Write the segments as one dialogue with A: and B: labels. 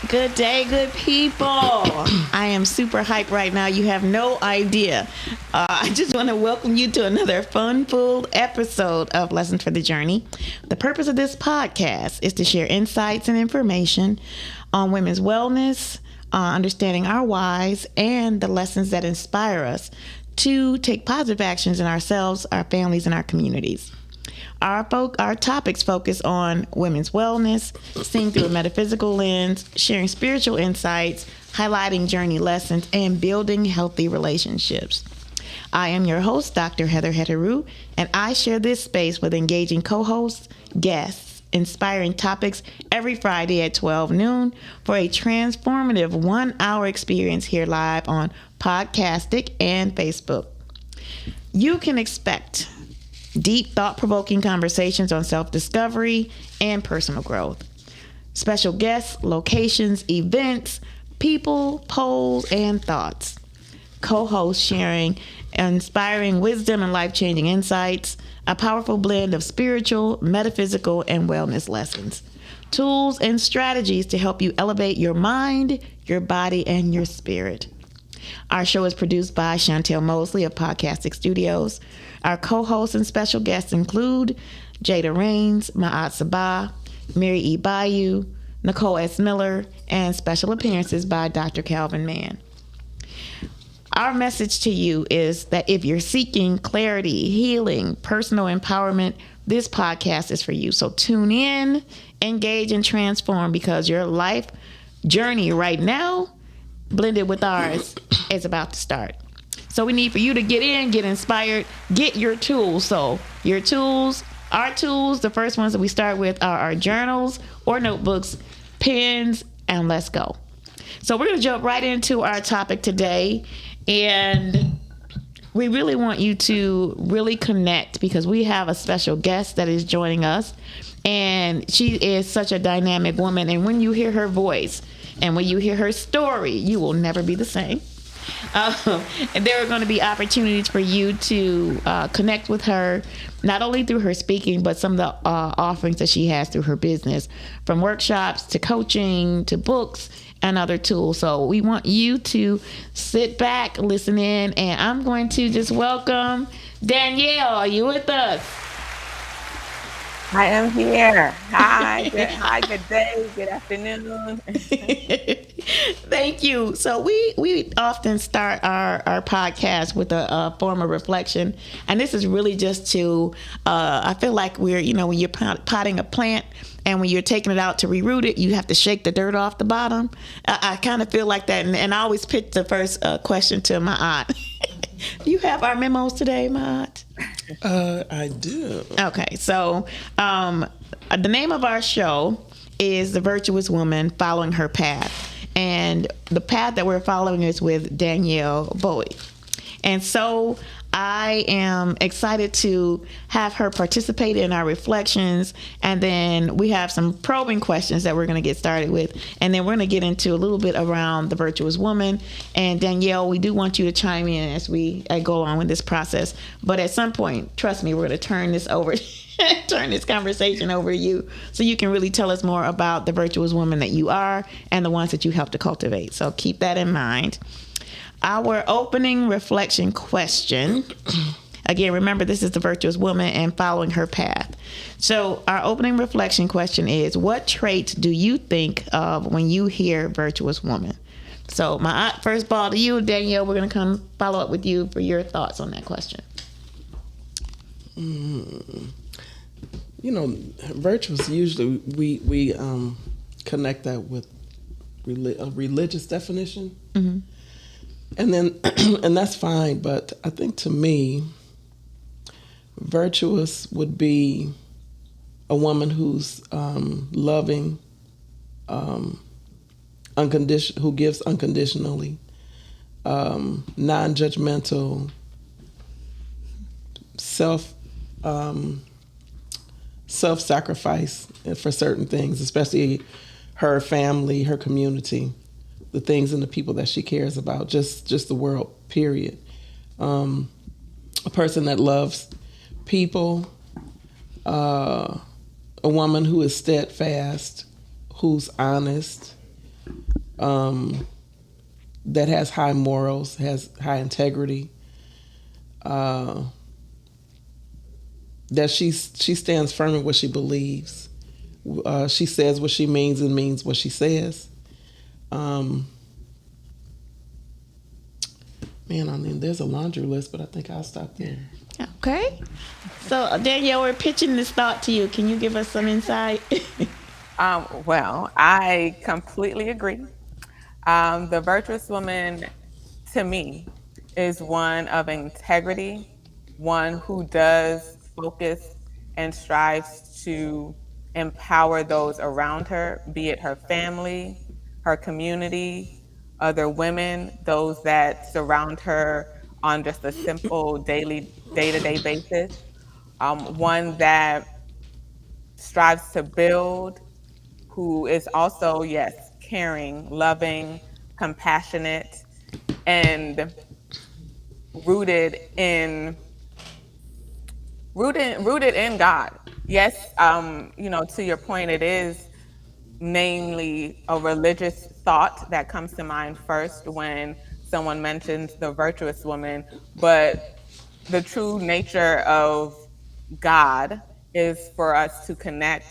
A: Good day, good people. I am super hyped right now. You have no idea. I just want to welcome you to another fun-filled episode of Lessons for the Journey. The purpose of this podcast is to share insights and information on women's wellness, understanding our whys, and the lessons that inspire us to take positive actions in ourselves, our families, and our communities. Our topics focus on women's wellness, seen through a metaphysical lens, sharing spiritual insights, highlighting journey lessons, and building healthy relationships. I am your host, Dr. Hetheru, and I share this space with engaging co-hosts, guests, inspiring topics every Friday at 12 noon for a transformative 1-hour experience here live on Podcastic and Facebook. You can expect deep, thought-provoking conversations on self-discovery and personal growth. Special guests, locations, events, people, polls, and thoughts. Co-hosts sharing inspiring wisdom and life-changing insights. A powerful blend of spiritual, metaphysical, and wellness lessons. Tools and strategies to help you elevate your mind, your body, and your spirit. Our show is produced by Chantel Mosley of Podcastic Studios. Our co-hosts and special guests include Jada Rains, Ma'at Sabah, Mary E. Bayou, Nicole S. Miller, and special appearances by Dr. Calvin Mann. Our message to you is that if you're seeking clarity, healing, personal empowerment, this podcast is for you. So tune in, engage, and transform, because your life journey right now, blended with ours, is about to start. So we need for you to get in, get inspired, get your tools. So your tools, our tools, the first ones that we start with are our journals or notebooks, pens, and let's go. So we're going to jump right into our topic today. And we really want you to really connect, because we have a special guest that is joining us. And she is such a dynamic woman. And when you hear her voice and when you hear her story, you will never be the same. And there are going to be opportunities for you to connect with her, not only through her speaking, but some of the offerings that she has through her business, from workshops to coaching to books and other tools. So we want you to sit back, listen in, and I'm going to just welcome Danielle. Are you with us?
B: I am here. Hi, good day, good afternoon.
A: Thank you. So we often start our podcast with a form of reflection, and this is really just to, I feel like we're, when you're potting a plant, and when you're taking it out to reroot it, you have to shake the dirt off the bottom. I kind of feel like that, and I always pitch the first question to my aunt. Do you have our memos today, my aunt?
C: I do.
A: Okay, so the name of our show is The Virtuous Woman, Following Her Path. And the path that we're following is with Danielle Bowie. And so I am excited to have her participate in our reflections. And then we have some probing questions that we're going to get started with. And then we're going to get into a little bit around the virtuous woman. And Danielle, we do want you to chime in as we go on with this process. But at some point, trust me, we're going to turn this conversation over to you, so you can really tell us more about the virtuous woman that you are and the ones that you help to cultivate. So keep that in mind. Our opening reflection question, again, remember, this is the virtuous woman and following her path. So our opening reflection question is, what traits do you think of when you hear virtuous woman? So my first ball to you, Danielle. We're going to come follow up with you for your thoughts on that question.
C: Virtuous, usually we connect that with a religious definition. Mm-hmm. And then, and that's fine, but I think to me, virtuous would be a woman who's loving, who gives unconditionally, non-judgmental, self-sacrifice for certain things, especially her family, her community, the things and the people that she cares about, just the world, period. A person that loves people, a woman who is steadfast, who's honest, that has high morals, has high integrity, that she stands firm in what she believes. She says what she means and means what she says. Man, I mean, there's a laundry list, but I think I'll stop there.
A: Okay. So, Danielle, we're pitching this thought to you. Can you give us some insight?
B: Well, I completely agree. The virtuous woman, to me, is one of integrity, one who does focus and strives to empower those around her, be it her family, her community, other women, those that surround her on just a simple daily, day-to-day basis. One that strives to build, who is also, yes, caring, loving, compassionate, and rooted in God. Yes, to your point, it is namely a religious thought that comes to mind first when someone mentions the virtuous woman, but the true nature of God is for us to connect,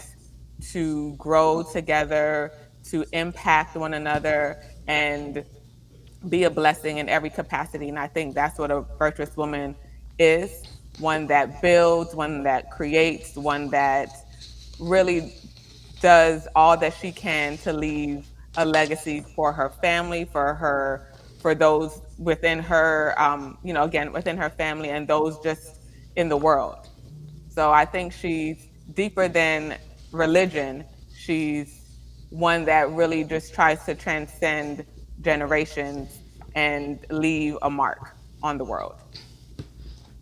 B: to grow together, to impact one another, and be a blessing in every capacity. And I think that's what a virtuous woman is, one that builds, one that creates, one that really does all that she can to leave a legacy for her family, for those within her, again, within her family and those just in the world. So I think she's deeper than religion. She's one that really just tries to transcend generations and leave a mark on the world.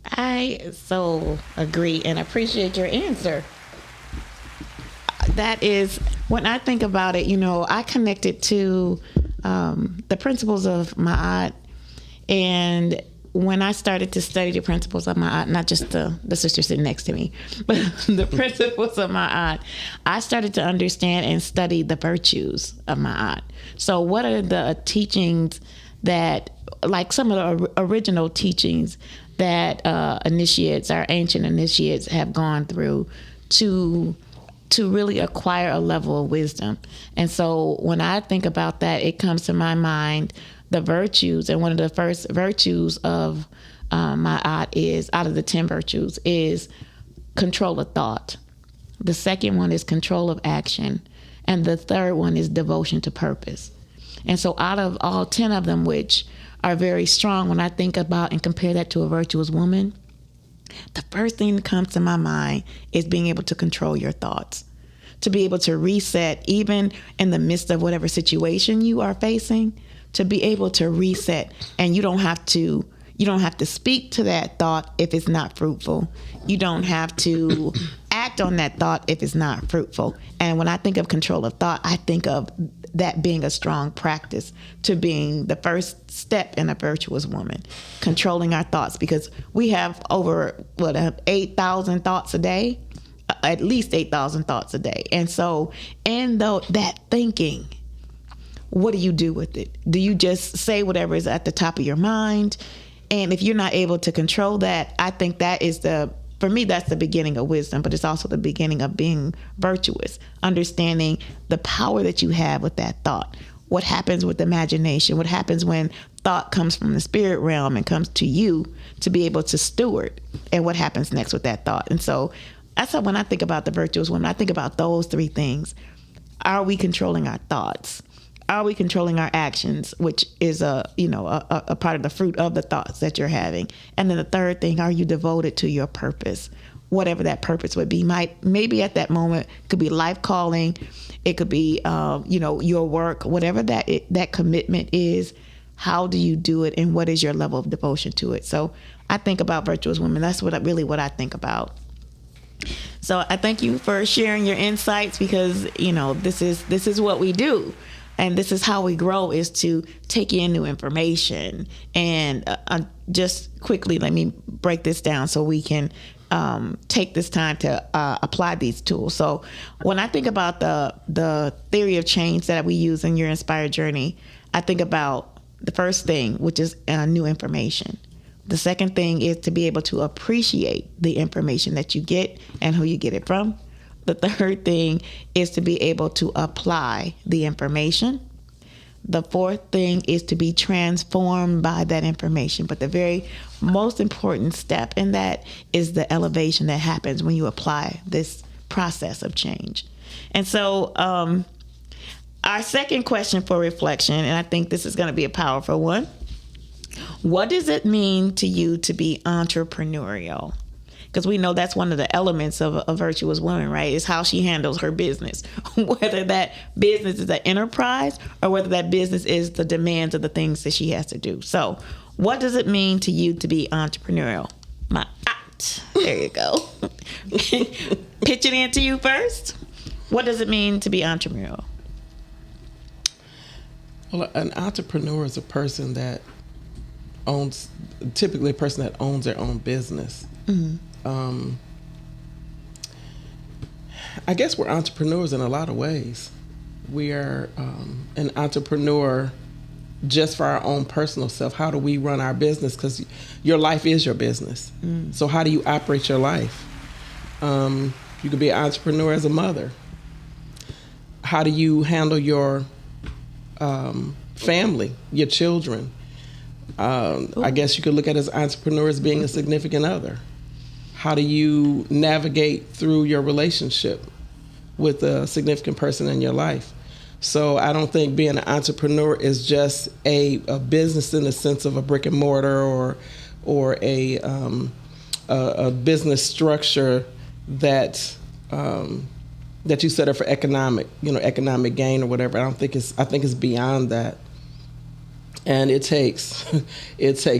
A: I so agree and appreciate your answer. That is, when I think about it, I connect it to the principles of Ma'at. And when I started to study the principles of Ma'at, not just the sister sitting next to me, but the principles of Ma'at, I started to understand and study the virtues of Ma'at. So what are the teachings that, like some of the original teachings that initiates, our ancient initiates have gone through to really acquire a level of wisdom. And so when I think about that, it comes to my mind the virtues. And one of the first virtues of Ma'at is, out of the 10 virtues, is control of thought. The second one is control of action. And the third one is devotion to purpose. And so out of all 10 of them, which are very strong, when I think about and compare that to a virtuous woman, the first thing that comes to my mind is being able to control your thoughts, to be able to reset, even in the midst of whatever situation you are facing, to be able to reset. And you don't have to speak to that thought if it's not fruitful. You don't have to act on that thought if it's not fruitful. And when I think of control of thought, I think of that being a strong practice to being the first step in a virtuous woman, controlling our thoughts, because we have over 8,000 thoughts a day, at least 8,000 thoughts a day. And so in that thinking, what do you do with it? Do you just say whatever is at the top of your mind? And if you're not able to control that, I think that is for me, that's the beginning of wisdom, but it's also the beginning of being virtuous, understanding the power that you have with that thought. What happens with imagination? What happens when thought comes from the spirit realm and comes to you to be able to steward? And what happens next with that thought? And so that's how, when I think about the virtuous woman, I think about those three things. Are we controlling our thoughts? Are we controlling our actions, which is a part of the fruit of the thoughts that you're having? And then the third thing, are you devoted to your purpose? Whatever that purpose would be, maybe at that moment could be life calling, it could be your work, whatever that commitment is. How do you do it, and what is your level of devotion to it? So I think about virtuous women. That's what I think about. So I thank you for sharing your insights, because this is what we do. And this is how we grow, is to take in new information. And just quickly, let me break this down so we can take this time to apply these tools. So when I think about the theory of change that we use in your Inspired Journey, I think about the first thing, which is new information. The second thing is to be able to appreciate the information that you get and who you get it from. The third thing is to be able to apply the information. The fourth thing is to be transformed by that information. But the very most important step in that is the elevation that happens when you apply this process of change. And so our second question for reflection, and I think this is going to be a powerful one. What does it mean to you to be entrepreneurial? Because we know that's one of the elements of a virtuous woman, right? Is how she handles her business, whether that business is an enterprise or whether that business is the demands of the things that she has to do. So what does it mean to you to be entrepreneurial? There you go. Pitch it into you first. What does it mean to be entrepreneurial?
C: Well, an entrepreneur is a person that typically a person that owns their own business. Mm-hmm. I guess we're entrepreneurs in a lot of ways. We are an entrepreneur just for our own personal self. How do we run our business? Because your life is your business. Mm. So how do you operate your life? You could be an entrepreneur as a mother. How do you handle your family, your children? I guess you could look at it as entrepreneurs being a significant other. How do you navigate through your relationship with a significant person in your life? So I don't think being an entrepreneur is just a business in the sense of a brick and mortar or a business structure that you set up for economic gain or whatever. I think it's beyond that. And it takes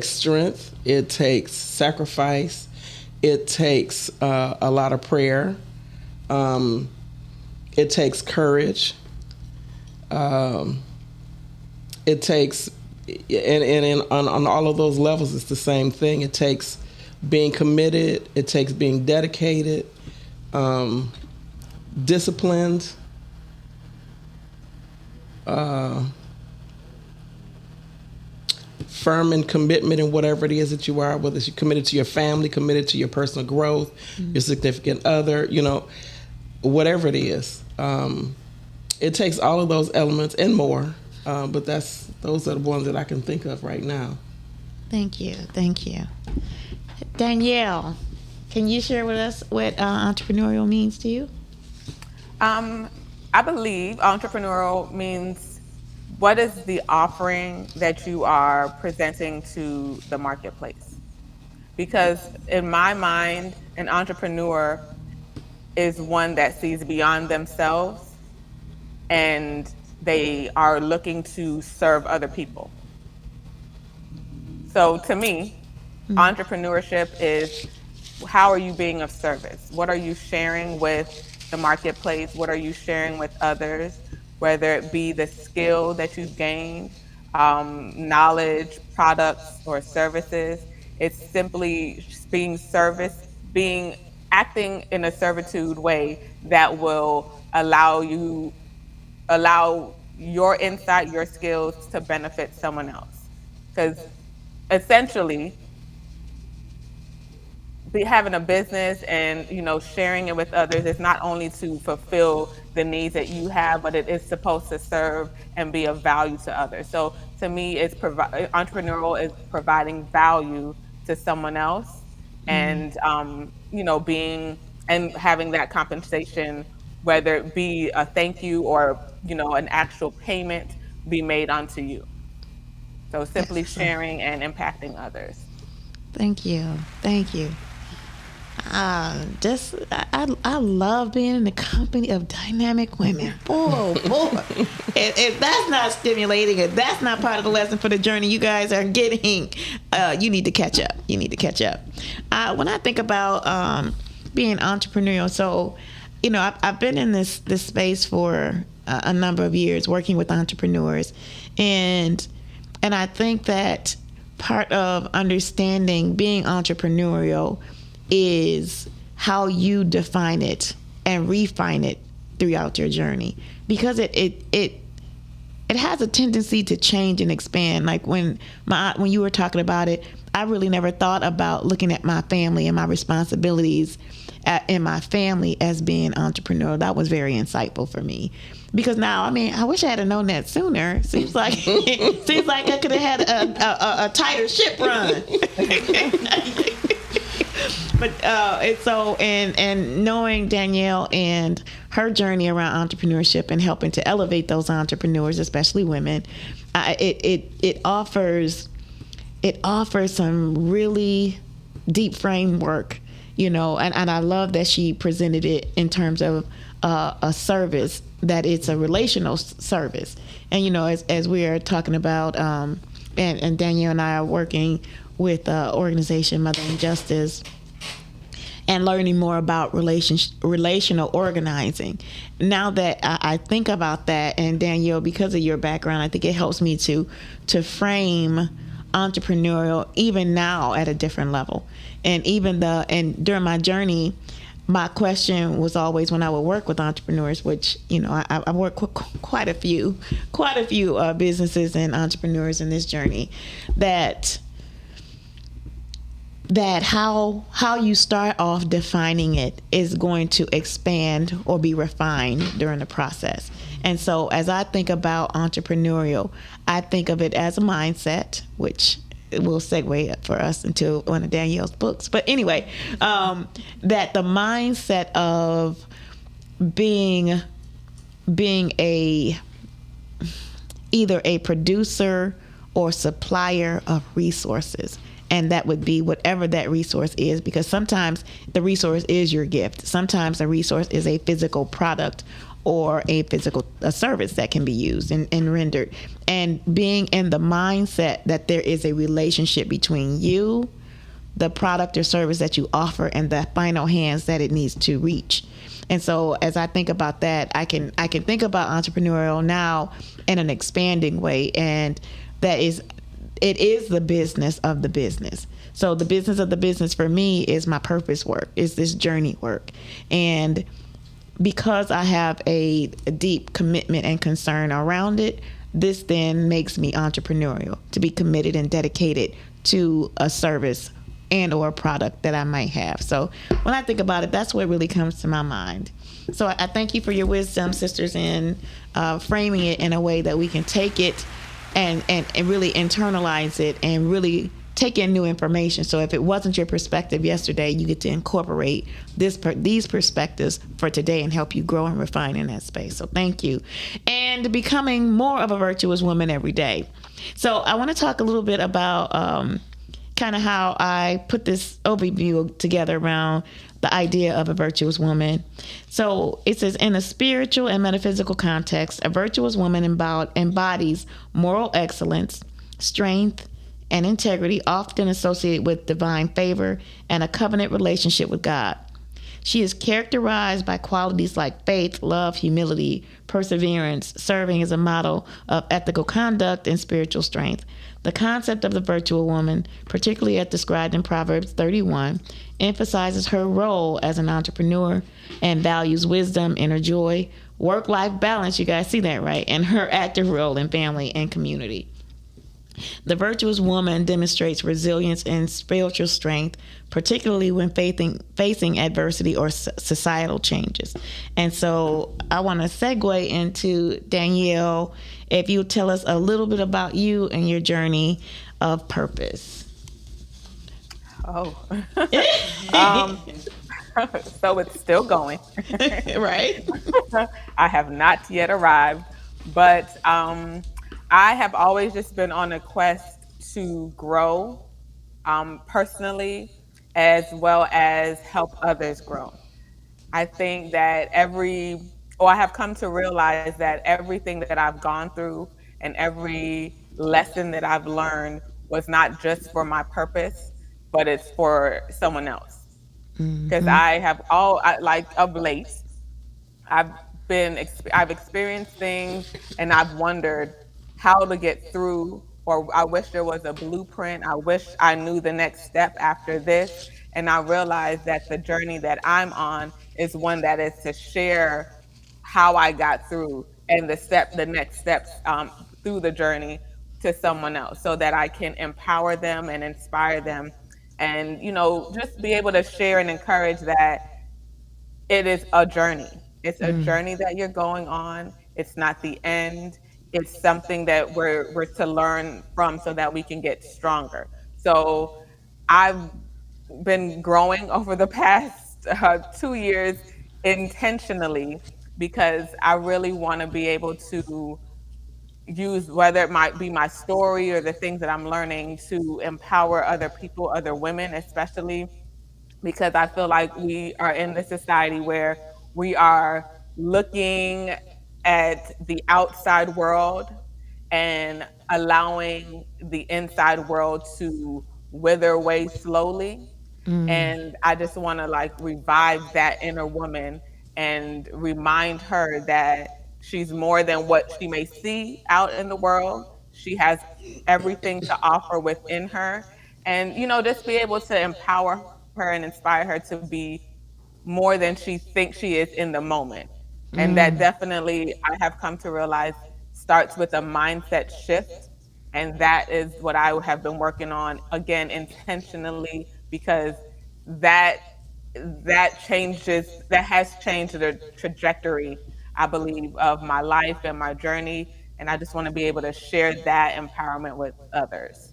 C: strength, it takes sacrifice, it takes a lot of prayer, it takes courage, it takes, and on all of those levels, it's the same thing. It takes being committed, it takes being dedicated, disciplined, firm in commitment in whatever it is that you are, whether you're committed to your family, committed to your personal growth, your significant other, whatever it is. It takes all of those elements and more, but those are the ones that I can think of right now.
A: Thank you. Danielle, can you share with us what entrepreneurial means to you?
B: I believe entrepreneurial means what is the offering that you are presenting to the marketplace? Because in my mind, an entrepreneur is one that sees beyond themselves and they are looking to serve other people. So to me, entrepreneurship is how are you being of service? What are you sharing with the marketplace? What are you sharing with others? Whether it be the skill that you've gained, knowledge, products, or services. It's simply acting in a servitude way that will allow your insight, your skills to benefit someone else. Because essentially, having a business and sharing it with others is not only to fulfill the needs that you have, but it is supposed to serve and be of value to others. So to me, entrepreneurial is providing value to someone else, and being and having that compensation, whether it be a thank you or an actual payment, be made onto you. So simply sharing and impacting others.
A: Thank you. I love being in the company of dynamic women. Boy. If that's not stimulating, if that's not part of the lesson for the journey you guys are getting, you need to catch up. When I think about being entrepreneurial, so I've been in this space for a number of years, working with entrepreneurs, and I think that part of understanding being entrepreneurial is how you define it and refine it throughout your journey, because it has a tendency to change and expand. Like when you were talking about it, I really never thought about looking at my family and my responsibilities in my family as being entrepreneurial. That was very insightful for me, because now, I mean, I wish I had known that sooner. Seems like seems like I could have had a tighter ship run. But it's so, and knowing Danielle and her journey around entrepreneurship and helping to elevate those entrepreneurs, especially women, it offers some really deep framework, you know, and I love that she presented it in terms of a service, that it's a relational service. And you know, as we are talking about, and Danielle and I are working with organization Mother and Justice, and learning more about relational organizing. Now that I think about that, and Danielle, because of your background, I think it helps me to frame entrepreneurial even now at a different level. And during my journey, my question was always, when I would work with entrepreneurs, which, you know, I work with quite a few businesses and entrepreneurs in this journey, that how you start off defining it is going to expand or be refined during the process. And so as I think about entrepreneurial, I think of it as a mindset, which will segue for us into one of Danielle's books. But anyway, that the mindset of being either a producer or supplier of resources. And that would be whatever that resource is, because sometimes the resource is your gift. Sometimes the resource is a physical product or a service that can be used and rendered. And being in the mindset that there is a relationship between you, the product or service that you offer, and the final hands that it needs to reach. And so as I think about that, I can think about entrepreneurial now in an expanding way, and it is the business of the business. So the business of the business for me is my purpose work, is this journey work. And because I have a deep commitment and concern around it, this then makes me entrepreneurial, to be committed and dedicated to a service and or a product that I might have. So when I think about it, that's what really comes to my mind. So I thank you for your wisdom, sisters, in framing it in a way that we can take it and really internalize it and really take in new information. So if it wasn't your perspective yesterday, you get to incorporate these perspectives for today and help you grow and refine in that space. So thank you. And becoming more of a virtuous woman every day. So I want to talk a little bit about kind of how I put this overview together around the idea of a virtuous woman. So it says, in a spiritual and metaphysical context, a virtuous woman embodies moral excellence, strength, and integrity, often associated with divine favor and a covenant relationship with God. She is characterized by qualities like faith, love, humility, perseverance, serving as a model of ethical conduct and spiritual strength. The concept of the virtual woman, particularly as described in Proverbs 31, emphasizes her role as an entrepreneur and values wisdom, inner joy, work-life balance, you guys see that, right? And her active role in family and community. The virtuous woman demonstrates resilience and spiritual strength, particularly when facing adversity or societal changes. And so I want to segue into Danielle, if you tell us a little bit about you and your journey of purpose.
B: Oh, so it's still going.
A: Right?
B: I have not yet arrived, but I have always just been on a quest to grow personally, as well as help others grow. I think that I have come to realize that everything that I've gone through and every lesson that I've learned was not just for my purpose, but it's for someone else. Because like of late, I've I've experienced things and I've wondered how to get through, or I wish there was a blueprint. I wish I knew the next step after this. And I realized that the journey that I'm on is one that is to share how I got through and the next steps through the journey to someone else so that I can empower them and inspire them and, just be able to share and encourage that it is a journey. It's a journey that you're going on. It's not the end. It's something that we're to learn from so that we can get stronger. So I've been growing over the past 2 years intentionally because I really want to be able to use whether it might be my story or the things that I'm learning to empower other people, other women especially, because I feel like we are in this society where we are looking at the outside world and allowing the inside world to wither away slowly. And I just want to like revive that inner woman and remind her that she's more than what she may see out in the world. She has everything to offer within her. And, just be able to empower her and inspire her to be more than she thinks she is in the moment. And that definitely, I have come to realize, starts with a mindset shift. And that is what I have been working on again intentionally because that that has changed the trajectory, I believe, of my life and my journey. And I just want to be able to share that empowerment with others.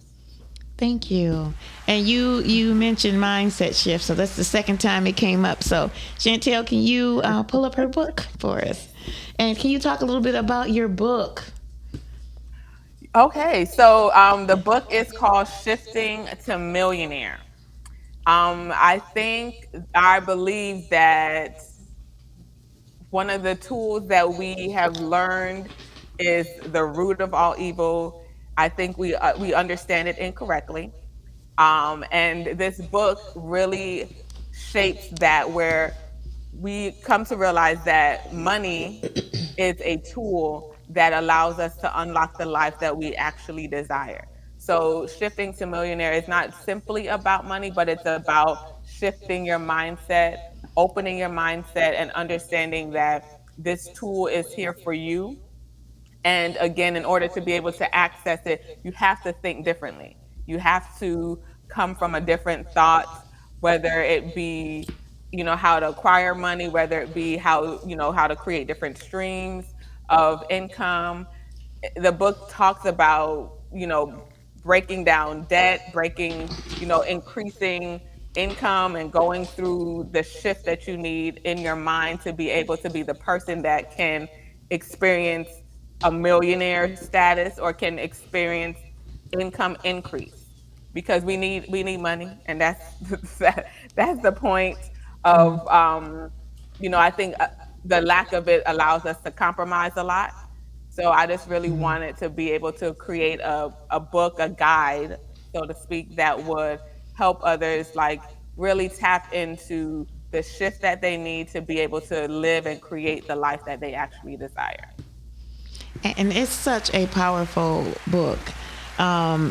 A: Thank you. And you mentioned mindset shift, so that's the second time it came up. So Chantel, can you pull up her book for us? And can you talk a little bit about your book?
B: Okay, so the book is called Shifting to Millionaire. I believe that one of the tools that we have learned is the root of all evil. I think we understand it incorrectly. And this book really shapes that, where we come to realize that money is a tool that allows us to unlock the life that we actually desire. So, shifting to millionaire is not simply about money, but it's about shifting your mindset, opening your mindset, and understanding that this tool is here for you. And again, in order to be able to access it, you have to think differently. You have to come from a different thought, whether it be, how to acquire money, whether it be how to create different streams of income. The book talks about, breaking down debt, increasing income and going through the shift that you need in your mind to be able to be the person that can experience a millionaire status or can experience income increase, because we need money, and that's that's the point of I think the lack of it allows us to compromise a lot. So I just really wanted to be able to create a book, a guide, so to speak, that would help others like really tap into the shift that they need to be able to live and create the life that they actually desire.
A: And it's such a powerful book. Um,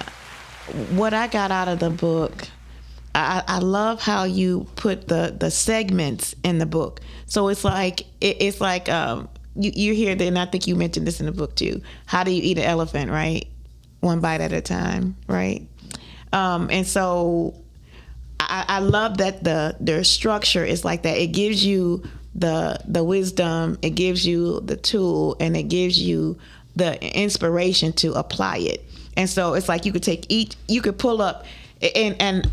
A: what I got out of the book, I love how you put the segments in the book. So it's like you hear that, and I think you mentioned this in the book too. How do you eat an elephant, right? One bite at a time, right? And so I love that their structure is like that. It gives you the wisdom, it gives you the tool, and it gives you the inspiration to apply it. And so it's like you could pull up, and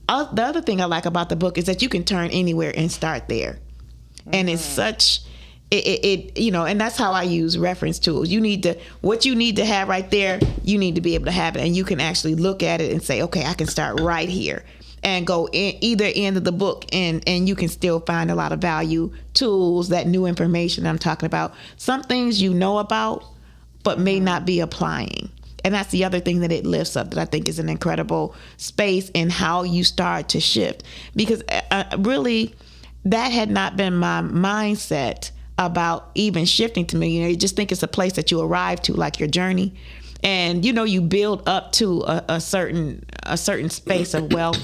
A: the other thing I like about the book is that you can turn anywhere and start there. And it's such and that's how I use reference tools. What you need to have right there, you need to be able to have it, and you can actually look at it and say, okay, I can start right here and go in either end of the book, and you can still find a lot of value, tools, that new information I'm talking about. Some things you know about but may not be applying. And that's the other thing that it lifts up, that I think is an incredible space in how you start to shift. Because really, that had not been my mindset about even shifting to millionaire. You just think it's a place that you arrive to, like your journey. And, you build up to a certain space of wealth.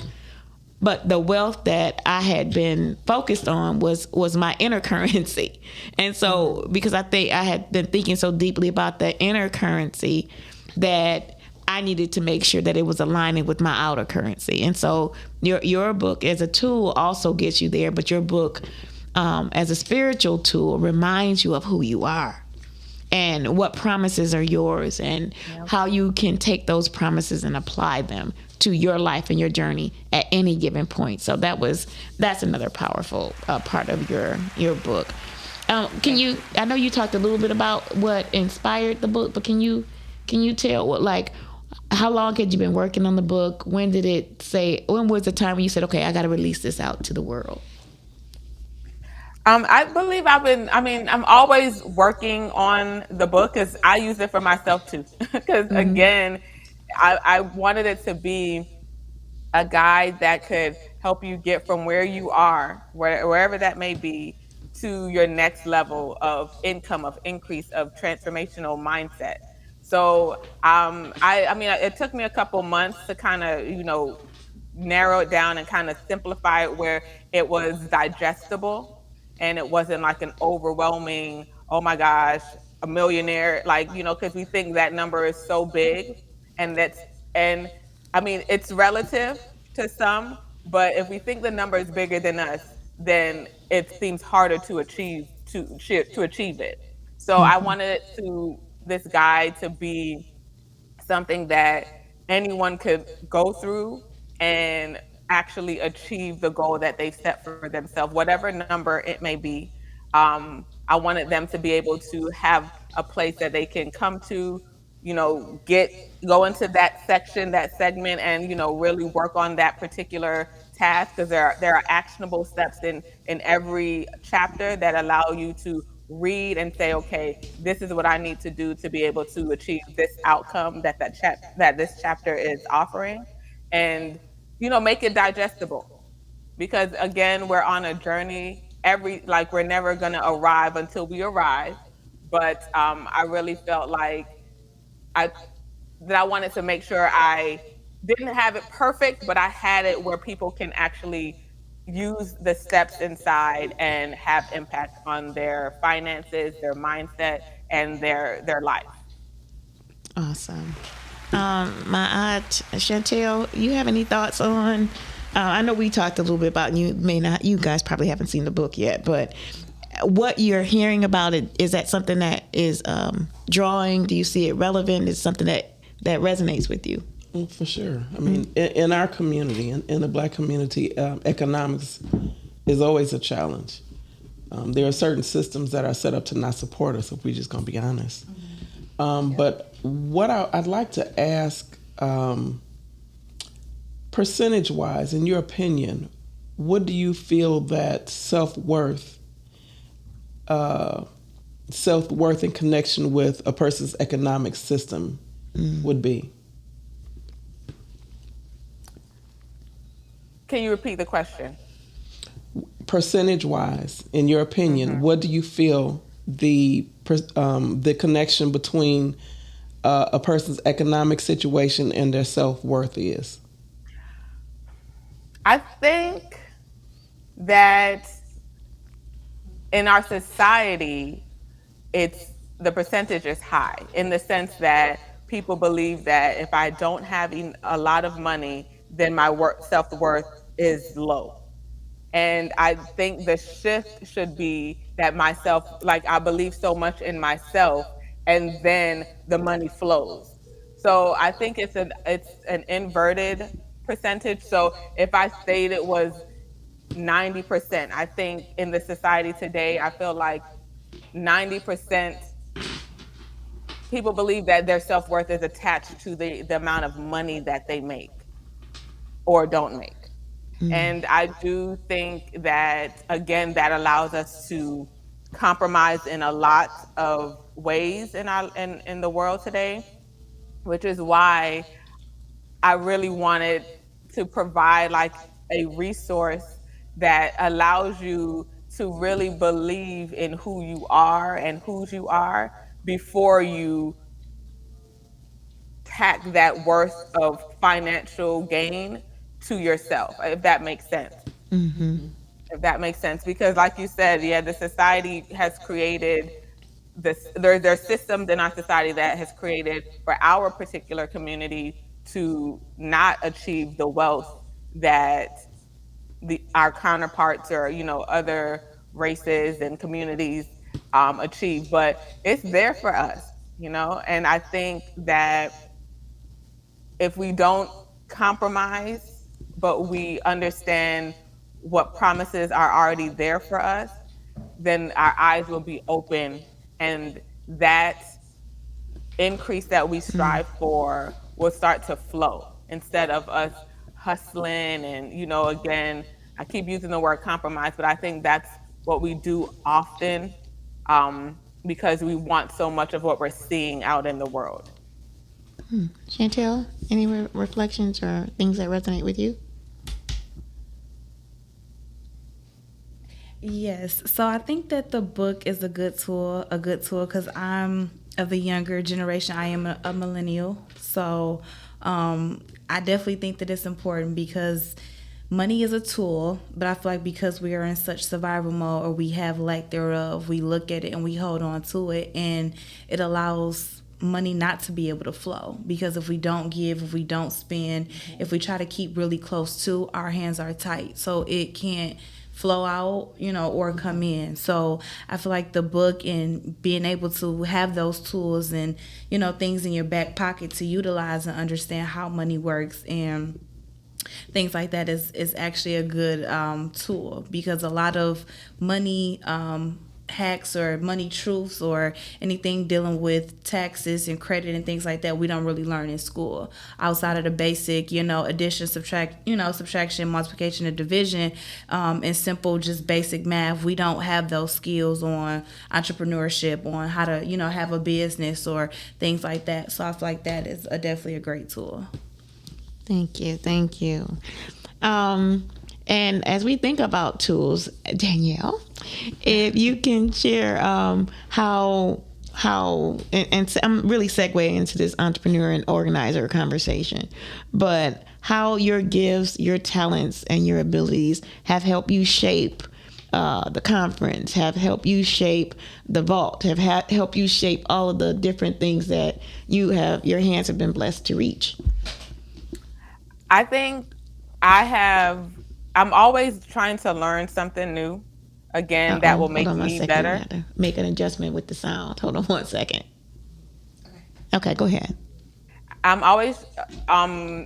A: but the wealth that I had been focused on was my inner currency. And so because I think I had been thinking so deeply about the inner currency that I needed to make sure that it was aligning with my outer currency. And so your book as a tool also gets you there, but your book as a spiritual tool reminds you of who you are and what promises are yours and how you can take those promises and apply them to your life and your journey at any given point. So that's another powerful part of your book. Can you? I know you talked a little bit about what inspired the book, but can you tell what, like, how long had you been working on the book? When was the time when you said, okay, I got to release this out to the world?
B: I believe I'm always working on the book because I use it for myself too. Because again, I wanted it to be a guide that could help you get from where you are, wherever that may be, to your next level of income, of increase, of transformational mindset. So I mean, it took me a couple months to kind of, narrow it down and kind of simplify it where it was digestible and it wasn't like an overwhelming, oh my gosh, a millionaire, like, because we think that number is so big, and and I mean, it's relative to some, but if we think the number is bigger than us, then it seems harder to achieve it. So I wanted it to this guide to be something that anyone could go through and actually achieve the goal that they've set for themselves, whatever number it may be. I wanted them to be able to have a place that they can come to, get go into that section, that segment, and really work on that particular task, because there are actionable steps in every chapter that allow you to read and say, okay, this is what I need to do to be able to achieve this outcome that this chapter is offering, and make it digestible, because again, we're on a journey. We're never going to arrive until we arrive, but I really felt like I I wanted to make sure I didn't have it perfect, but I had it where people can actually use the steps inside and have impact on their finances, their mindset, and their life.
A: Awesome. My aunt Chantel, you have any thoughts on? I know we talked a little bit about, and you may not. You guys probably haven't seen the book yet, but what you're hearing about it, is that something that is drawing? Do you see it relevant? Is something that resonates with you?
C: For sure. I mean, in our community, in the Black community, economics is always a challenge. There are certain systems that are set up to not support us, if we're just going to be honest. But what I'd like to ask, percentage-wise, in your opinion, what do you feel that self-worth in connection with a person's economic system would be?
B: Can you repeat the question?
C: Percentage-wise, in your opinion, what do you feel the connection between a person's economic situation and their self-worth is?
B: I think that in our society, it's the percentage is high, in the sense that people believe that if I don't have a lot of money, then my self-worth is low. And I think the shift should be that I believe so much in myself, and then the money flows. So I think it's an inverted percentage. So if I stayed it was 90%, I think in the society today, I feel like 90% people believe that their self-worth is attached to the amount of money that they make or don't make. And I do think that, again, that allows us to compromise in a lot of ways in the world today, which is why I really wanted to provide like a resource that allows you to really believe in who you are and whose you are before you tack that worth of financial gain to yourself, if that makes sense. If that makes sense, because like you said, yeah, the society has created this. There's systems in our society that has created for our particular community to not achieve the wealth that our counterparts or other races and communities achieve. But it's there for us, and I think that if we don't compromise, but we understand what promises are already there for us, then our eyes will be open, and that increase that we strive for will start to flow instead of us hustling. And again, I keep using the word compromise, but I think that's what we do often, because we want so much of what we're seeing out in the world.
A: Chantel, any reflections or things that resonate with you?
D: Yes. So I think that the book is a good tool because I'm of a younger generation. I am a millennial. So I definitely think that it's important because money is a tool, but I feel like because we are in such survival mode or we have lack thereof, we look at it and we hold on to it, and it allows money not to be able to flow because if we don't give, if we don't spend, if we try to keep really close to, our hands are tight, so it can't flow out, or come in. So I feel like the book and being able to have those tools and things in your back pocket to utilize and understand how money works and things like that is actually a good tool, because a lot of money hacks or money truths or anything dealing with taxes and credit and things like that we don't really learn in school outside of the basic addition, subtraction, multiplication, and division, and simple just basic math. We don't have those skills on entrepreneurship, on how to have a business or things like that. So I feel like that is definitely a great tool.
A: Thank you. Thank you. And as we think about tools, Danielle, if you can share how and I'm really segueing into this entrepreneur and organizer conversation, but how your gifts, your talents, and your abilities have helped you shape the conference, have helped you shape the vault, have helped you shape all of the different things that your hands have been blessed to reach.
B: I think I'm always trying to learn something new, again, that will
A: Hold
B: make
A: on one
B: me
A: second. We
B: better.
A: got to make an adjustment with the sound. Hold on one second. Okay, go ahead.
B: I'm always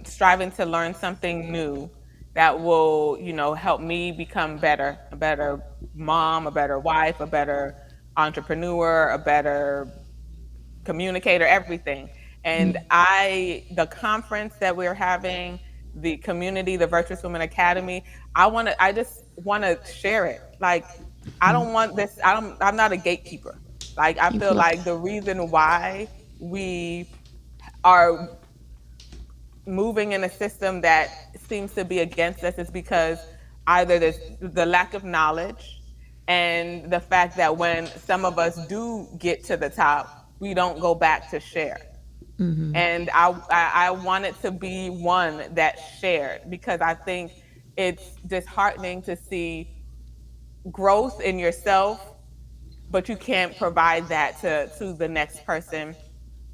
B: striving to learn something new that will, help me become a better mom, a better wife, a better entrepreneur, a better communicator, everything. And the conference that we're having, the community, the Virtuous Women Academy, I just want to share it. Like, I don't want this, I'm not a gatekeeper. Like, I
A: You
B: feel
A: flow.
B: like the reason why we are moving in a system that seems to be against us is because either there's the lack of knowledge and the fact that when some of us do get to the top, we don't go back to share. And I want it to be one that's shared, because I think it's disheartening to see growth in yourself, but you can't provide that to the next person.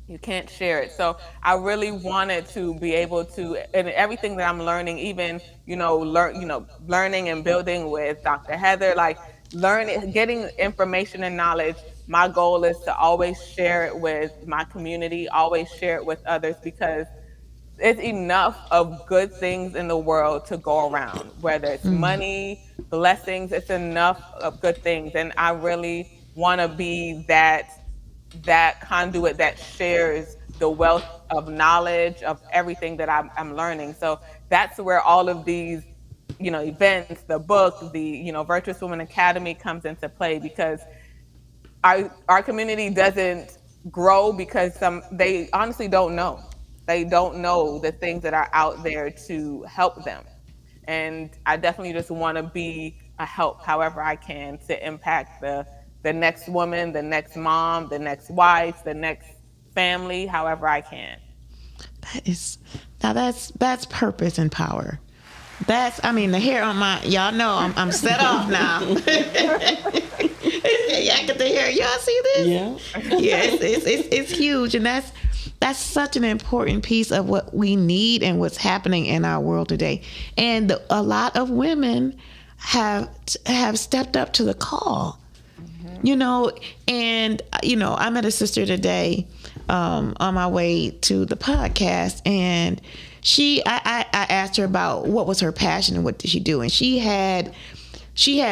B: You can't share it. So I really wanted to be able to, and everything that I'm learning, even learning and building with Dr. Heather, like learning, getting information and knowledge. My goal is to always share it with my community, always share it with others, because it's enough of good things in the world to go around, whether it's money, blessings, it's enough of good things. And I really want to be that conduit that shares the wealth of knowledge of everything that I'm learning. So that's where all of these, events, the book, the, Virtuous Women Academy comes into play, because our community doesn't grow because they honestly don't know. They don't know the things that are out there to help them. And I definitely just want to be a help however I can to impact the next woman, the next mom, the next wife, the next family, however I can.
A: That is now that's purpose and power. The hair on my, y'all know I'm set off now. Y'all get the hair. Y'all see this?
C: Yeah.
A: Yeah, it's huge, and that's such an important piece of what we need and what's happening in our world today. And a lot of women have stepped up to the call. And I met a sister today on my way to the podcast, and I asked her about what was her passion and what did she do, and she had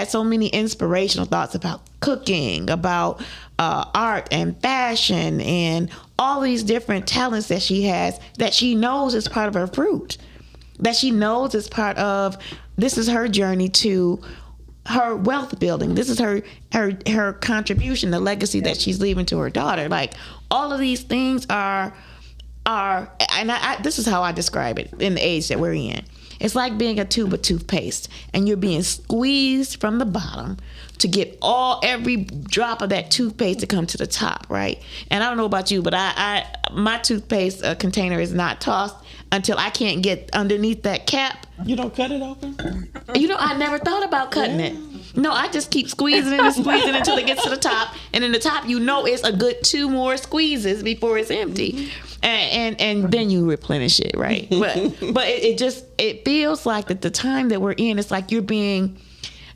A: so many inspirational thoughts about cooking, about art and fashion, and all these different talents that she has that she knows is part of her fruit, that she knows is part of, this is her journey to her wealth building. This is her contribution, the legacy that she's leaving to her daughter. Like, all of these things are, and this is how I describe it in the age that we're in. It's like being a tube of toothpaste, and you're being squeezed from the bottom to get every drop of that toothpaste to come to the top, right? And I don't know about you, but my toothpaste container is not tossed until I can't get underneath that cap.
C: You don't cut it open?
A: I never thought about cutting it. No, I just keep squeezing it until it gets to the top. And in the top, it's a good 2 more squeezes before it's empty. And then you replenish it, right? But it feels like that the time that we're in, it's like you're being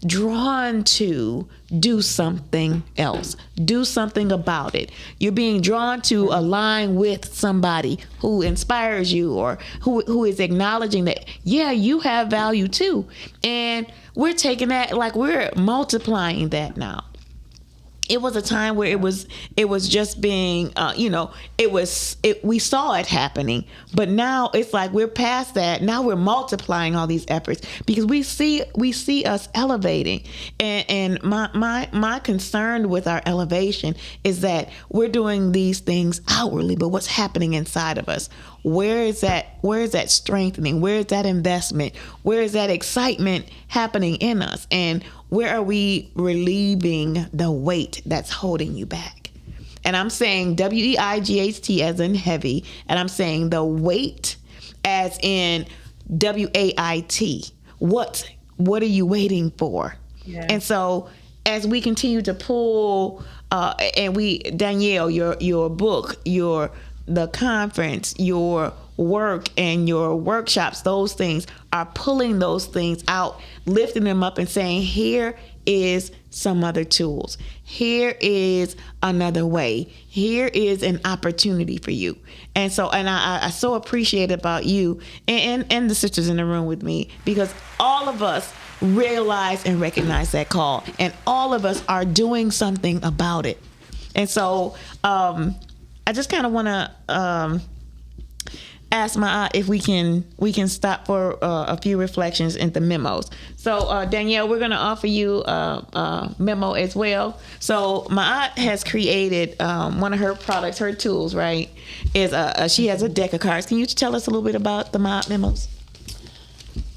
A: drawn to do something else, do something about it. You're being drawn to align with somebody who inspires you, or who is acknowledging that, yeah, you have value too. And we're taking that, like, we're multiplying that now. It was a time where it was just being, we saw it happening, but now it's like we're past that. Now we're multiplying all these efforts because we see us elevating. And my concern with our elevation is that we're doing these things outwardly, but what's happening inside of us? Where is that strengthening? Where is that investment? Where is that excitement happening in us? And where are we relieving the weight that's holding you back? And I'm saying WEIGHT as in heavy, and I'm saying the weight as in WAIT. What are you waiting for? Yeah. And so as we continue to pull, Danielle, your book, the conference, your work and your workshops, those things are pulling those things out, lifting them up and saying, here is some other tools. Here is another way. Here is an opportunity for you. And so, I so appreciate about you and the sisters in the room with me, because all of us realize and recognize that call, and all of us are doing something about it. And so, I just kind of want to ask my if we can stop for a few reflections in the memos. So Danielle, we're going to offer you a memo as well. So my aunt has created one of her products, her tools, right? Is she has a deck of cards. Can you tell us a little bit about the my memos?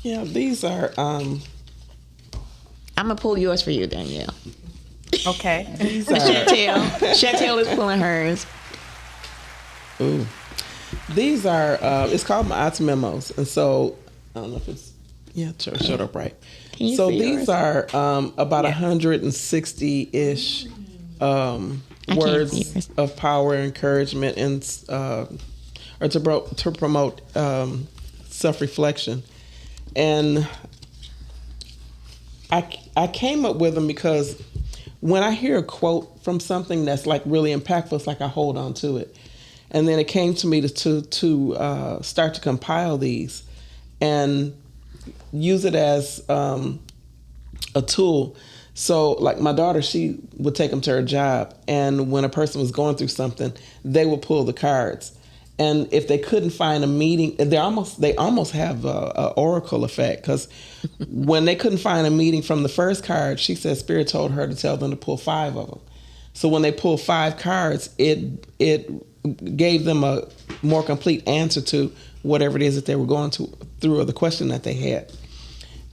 C: Yeah, these are.
A: I'm gonna pull yours for you, Danielle.
B: Okay.
C: These are.
A: Chantel is pulling hers.
C: Ooh. These are, it's called my aunt's memos. And so, I don't know if it's, showed up right. So these are about 160-ish words of power, encouragement, and or to promote self-reflection. And I came up with them because when I hear a quote from something that's like really impactful, it's like I hold on to it. And then it came to me to start to compile these and use it as a tool. So like my daughter, she would take them to her job, and when a person was going through something, they would pull the cards. And if they couldn't find a meeting, they almost have a oracle effect, because when they couldn't find a meeting from the first card, she said Spirit told her to tell them to pull 5 of them. So when they pulled 5 cards, it gave them a more complete answer to whatever it is that they were going through, or the question that they had.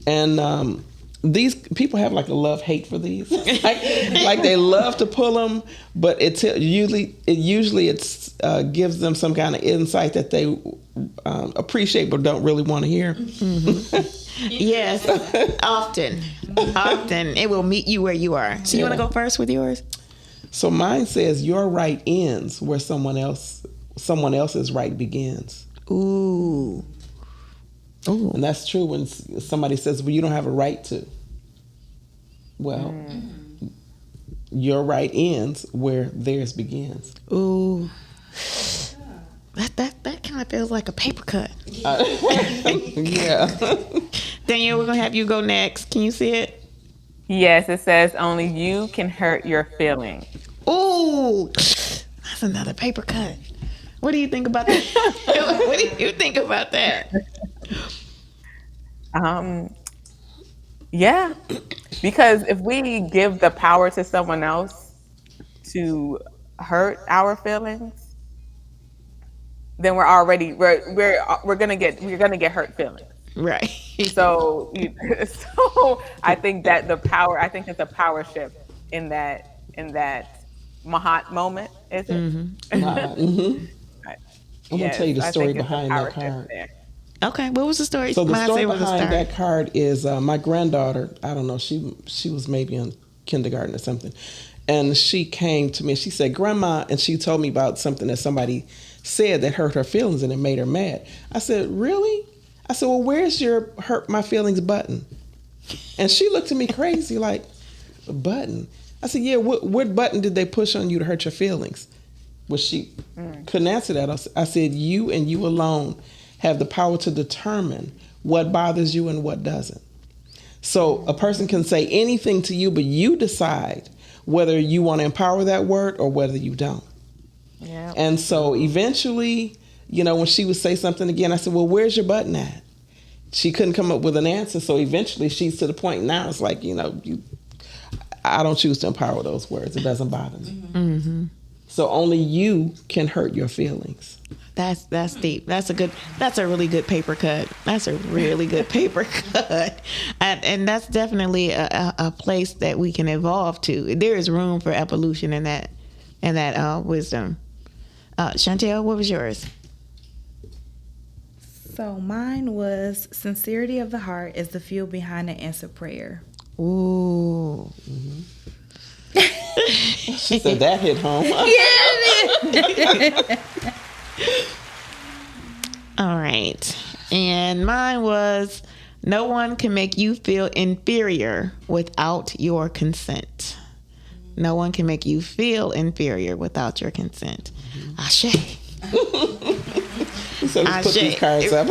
C: And these people have like a love-hate for these. like they love to pull them, but it usually gives them some kind of insight that they appreciate but don't really want to hear.
A: Yes, often it will meet you where you are. So you want to go first with yours?
C: So mine says your right ends where someone else's right begins.
A: Ooh.
C: And that's true when somebody says, well, you don't have a right to. Well, your right ends where theirs begins.
A: Ooh. That kind of feels like a paper cut.
C: Yeah.
A: Danielle, we're going to have you go next. Can you see it?
B: Yes, it says only you can hurt your feelings.
A: Ooh. That's another paper cut. What do you think about that? What do you think about that?
B: Yeah, because if we give the power to someone else to hurt our feelings, then we're gonna get hurt feelings.
A: Right.
B: So I think that I think it's a power shift in that Mahat moment, is it?
C: Mm-hmm. I'm gonna tell you the story behind that card.
A: Okay, what was the story?
C: So the story behind that card is my granddaughter. I don't know. She was maybe in kindergarten or something, and she came to me and she said, "Grandma," and she told me about something that somebody said that hurt her feelings and it made her mad. I said, "Really?" I said, "Well, where's your hurt my feelings button?" And she looked at me crazy, like, "A button?" I said, "Yeah. What button did they push on you to hurt your feelings?" Well, she couldn't answer that. I said, "You and you alone have the power to determine what bothers you and what doesn't." So a person can say anything to you, but you decide whether you want to empower that word or whether you don't.
B: Yeah.
C: And so eventually, when she would say something again, I said, "Well, where's your button at?" She couldn't come up with an answer. So eventually she's to the point now, it's like, I don't choose to empower those words. It doesn't bother me.
A: Mm-hmm.
C: So only you can hurt your feelings.
A: That's deep. That's a really good paper cut. That's a really good paper cut. And that's definitely a place that we can evolve to. There is room for evolution in that wisdom. Chantel, what was yours?
D: So mine was sincerity of the heart is the fuel behind an answered prayer.
A: Ooh.
C: Mm-hmm. She said that hit home.
A: All right. And mine was no one can make you feel inferior without your consent. No one can make you feel inferior without your consent. Ashe.
C: So let's put these cards up.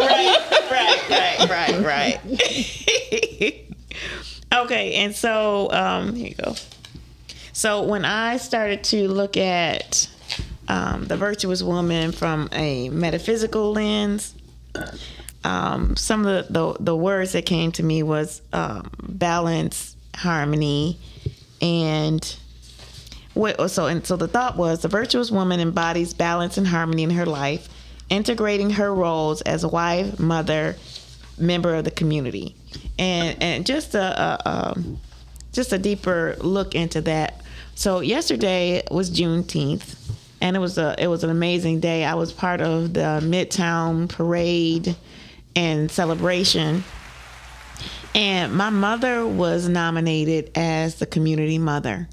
A: Right. Okay, and so here you go. So when I started to look at the virtuous woman from a metaphysical lens, some of the words that came to me was balance, harmony, and so the thought was the virtuous woman embodies balance and harmony in her life, integrating her roles as a wife, mother, member of the community, and just a deeper look into that. So yesterday was Juneteenth, and it was an amazing day. I was part of the Midtown parade and celebration, and my mother was nominated as the community mother.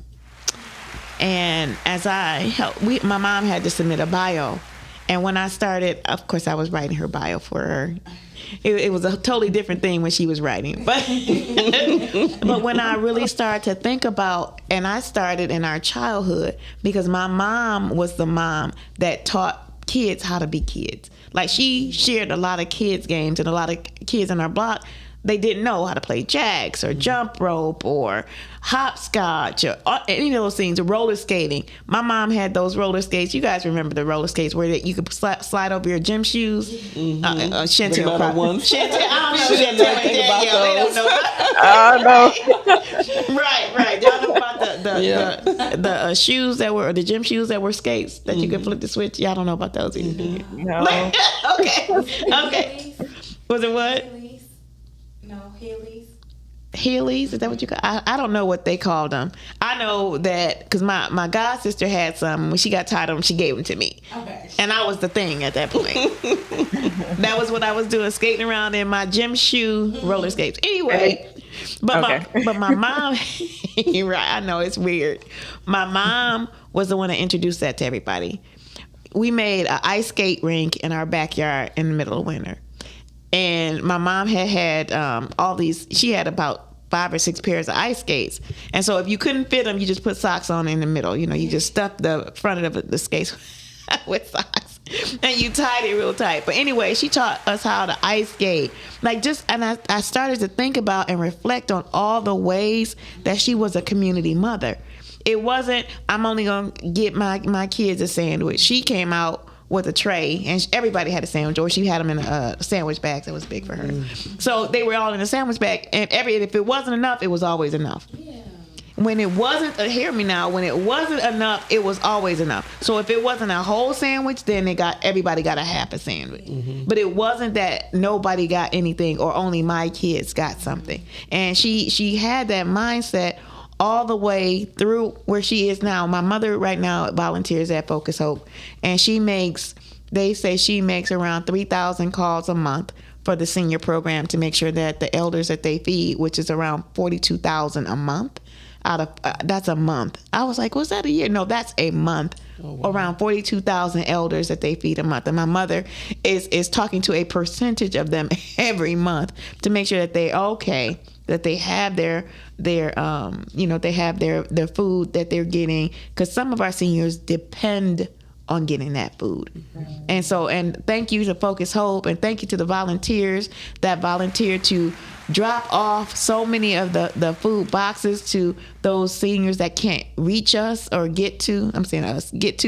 A: And as my mom had to submit a bio, and when I started, of course, I was writing her bio for her. It was a totally different thing when she was writing, but when I really started to think about, and I started in our childhood, because my mom was the mom that taught kids how to be kids. Like, she shared a lot of kids games, and a lot of kids in our block, they didn't know how to play jacks or jump rope or hopscotch or any of those things, roller skating. My mom had those roller skates. You guys remember the roller skates where you could slide over your gym shoes?
C: Mm-hmm.
A: Chantel probably. Chantel, I don't know.
C: She didn't know anything about those.
A: Oh, no. Right. Y'all know about the shoes that were, or the gym shoes that were skates that you could flip the switch? Y'all don't know about those either.
B: No.
A: Okay. Was it what?
D: No, Haley's.
A: Heelys, is that what you call? I don't know what they called them. I know that because my god sister had some. When she got tired of them, she gave them to me. Okay. And I was the thing at that point. That was what I was doing, skating around in my gym shoe roller skates. Anyway, but my mom, you're right. I know it's weird. My mom was the one that introduced that to everybody. We made an ice skate rink in our backyard in the middle of winter. And my mom had all these, she had about 5 or 6 pairs of ice skates. And so if you couldn't fit them, you just put socks on in the middle. You know, you just stuffed the front of the skates with socks. And you tied it real tight. But anyway, she taught us how to ice skate. And I started to think about and reflect on all the ways that she was a community mother. It wasn't, I'm only going to get my kids a sandwich. She came out with a tray, and everybody had a sandwich, or she had them in a sandwich bag that was big for her. So they were all in a sandwich bag, and if it wasn't enough, it was always enough. Yeah. When it wasn't, hear me now, when it wasn't enough, it was always enough. So if it wasn't a whole sandwich, then everybody got a half a sandwich. Mm-hmm. But it wasn't that nobody got anything or only my kids got something. And she had that mindset all the way through where she is now. My mother right now volunteers at Focus Hope, and they say she makes around 3,000 calls a month for the senior program to make sure that the elders that they feed, which is around 42,000 a month, that's a month. I was like, was that a year? No, that's a month. Oh, wow. Around 42,000 elders that they feed a month. And my mother is talking to a percentage of them every month to make sure that they're okay, that they have their they have their food that they're getting, because some of our seniors depend on getting that food. Mm-hmm. And thank you to Focus Hope, and thank you to the volunteers that volunteer to drop off so many of the food boxes to those seniors that can't reach us or get to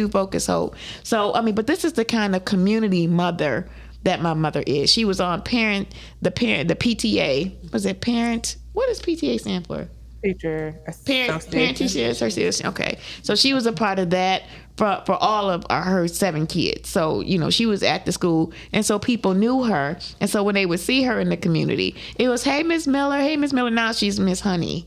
A: Focus Hope. So, but this is the kind of community mother that my mother is. She was on the PTA. Was it parent? What does PTA stand for? Parent Teacher Association. Okay. So she was a part of that for all of her 7 kids. So, she was at the school, and so people knew her. And so when they would see her in the community, it was, hey, Miss Miller. Hey, Miss Miller. Now she's Miss Honey.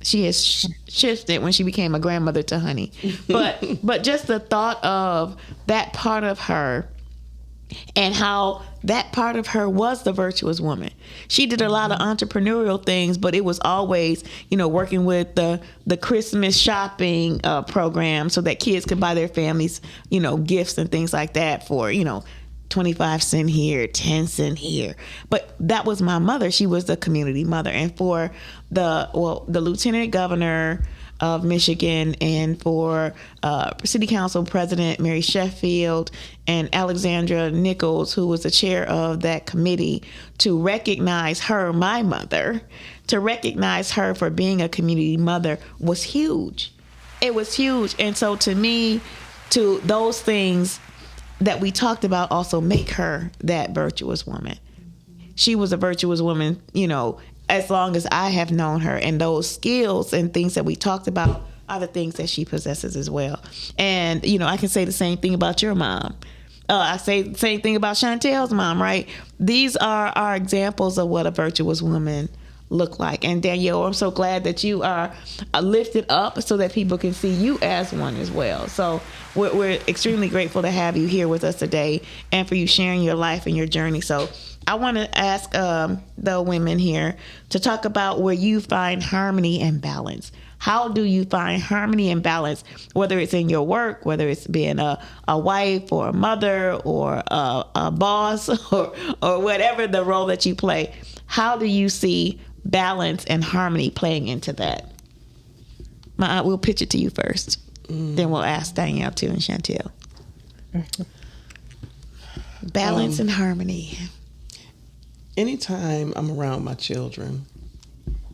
A: She has shifted when she became a grandmother to Honey. But just the thought of that part of her, and how that part of her was the virtuous woman. She did a lot of entrepreneurial things, but it was always, working with the Christmas shopping program so that kids could buy their families, gifts and things like that for, 25 cents here, 10 cents here. But that was my mother. She was the community mother. And for the lieutenant governor of Michigan, and for City Council President Mary Sheffield and Alexandra Nichols, who was the chair of that committee, to recognize her, my mother, to recognize her for being a community mother was huge. It was huge. And so to me, to those things that we talked about also make her that virtuous woman. She was a virtuous woman, as long as I have known her, and those skills and things that we talked about are the things that she possesses as well. And, I can say the same thing about your mom. I say the same thing about Chantel's mom, right? These are our examples of what a virtuous woman look like. And Danielle, I'm so glad that you are lifted up so that people can see you as one as well. So we're extremely grateful to have you here with us today, and for you sharing your life and your journey. So I want to ask the women here to talk about where you find harmony and balance. How do you find harmony and balance, whether it's in your work, whether it's being a wife or a mother or a boss or whatever the role that you play? How do you see balance and harmony playing into that? We'll pitch it to you first. Then we'll ask Danielle too, and Chantel. Balance and harmony.
C: Anytime I'm around my children,